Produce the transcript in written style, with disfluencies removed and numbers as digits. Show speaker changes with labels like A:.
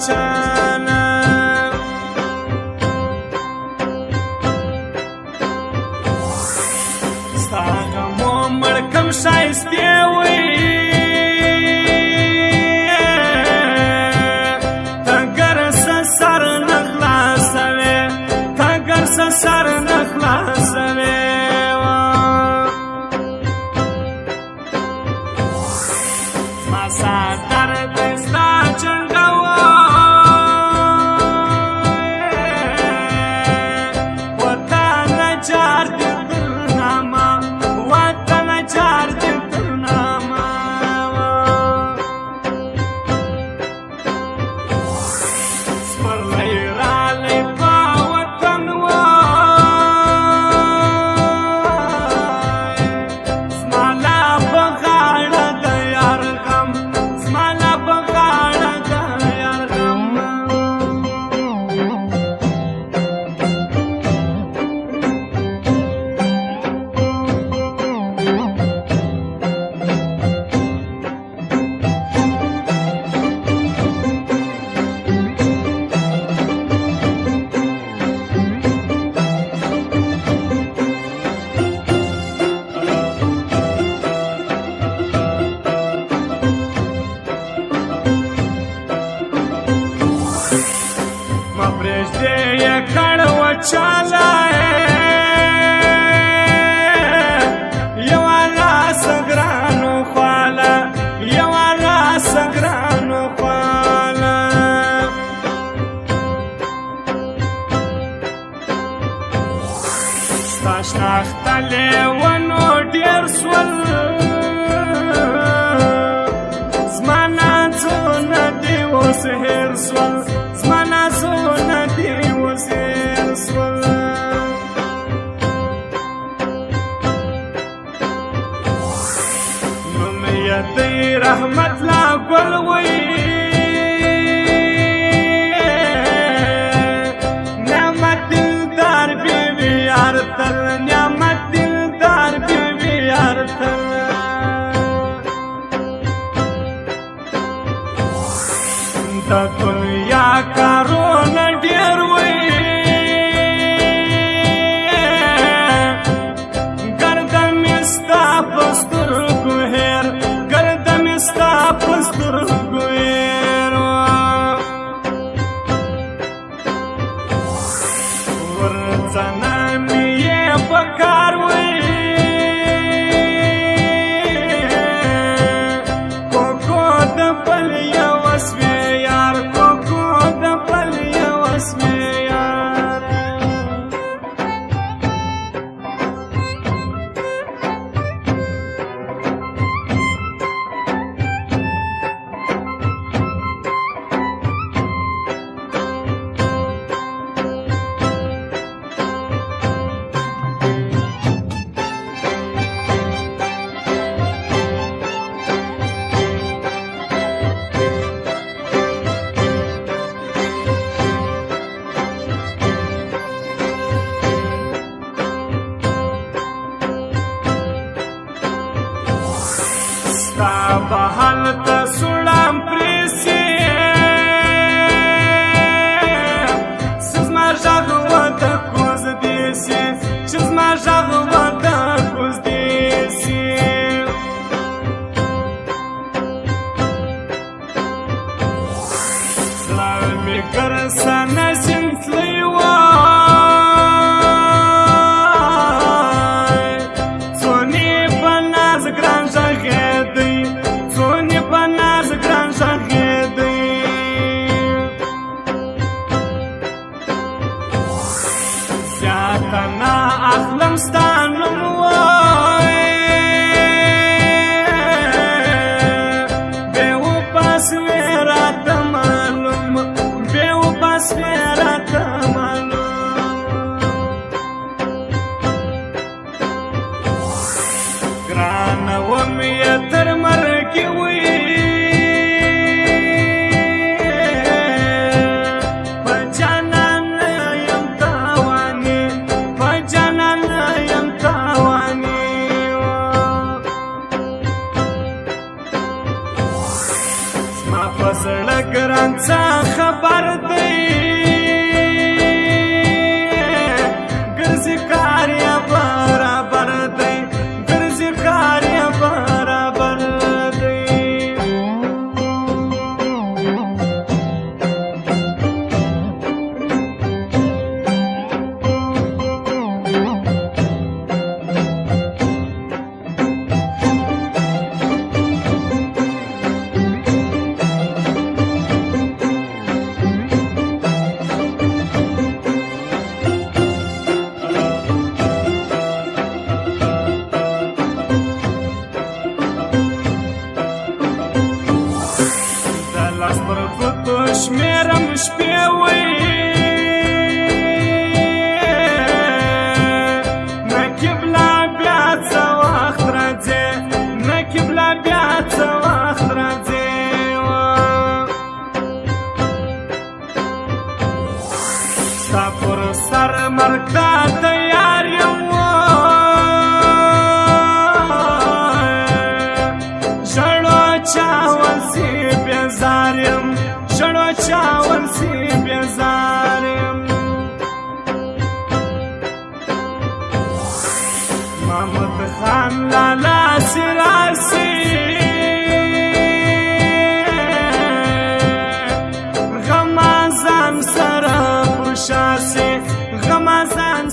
A: چاله ستا غمو مړ کم ښایستې وی ته ګرسه سر نه خلاصوې ته ګرسه سر نه خلاصوې زما ساتر دی ستا چنډه وطن جار دی درنامه وطن جار دی درنامه سپرلی رالی په وطن وای زما لا په غاړه د یار غم زما لا په غاړه د یار غم ما پرېږدې یې کړ وچاله یوه راسه ګرانو خواله یوه راسه ګرانو خواله ستا شناخته لیونو ډېر سول زما نازونه دې اوس هېر سول زما نازونه دې اوس هېر سول نوم یې دی رحمت لا ګل وی نعمت دلدار بیبي یار تل نعمت دلدار بیبي یار تل د دنیا کارونه ډېر وی ګرده مې ستا په سترګو هېر ګرده مې ستا په سترګو هېر ورځنه مې یې په کار وی کوکو د بل یوه سوې ستا به هلته سوړم پرېسي چې زما غږ ورته کوزدې سي چې زما غږ ورته کوزدې سي زړه مې ګرسه نسیم تللی وای څونې په ناز ګران غږېدی څونې په ناز ګران غږېدی زیاته نه اخلم ستا نوم وای بېوفا سوې راته معلوم بېوفا سوې راته معلوم ګرانه وم یې تر مرګې وی په جانان یم تاوانې په جانان یم تاوانې زما په زړه ګران څه خبر خان لالا سراسی غمازان سره پرشاسي غمازان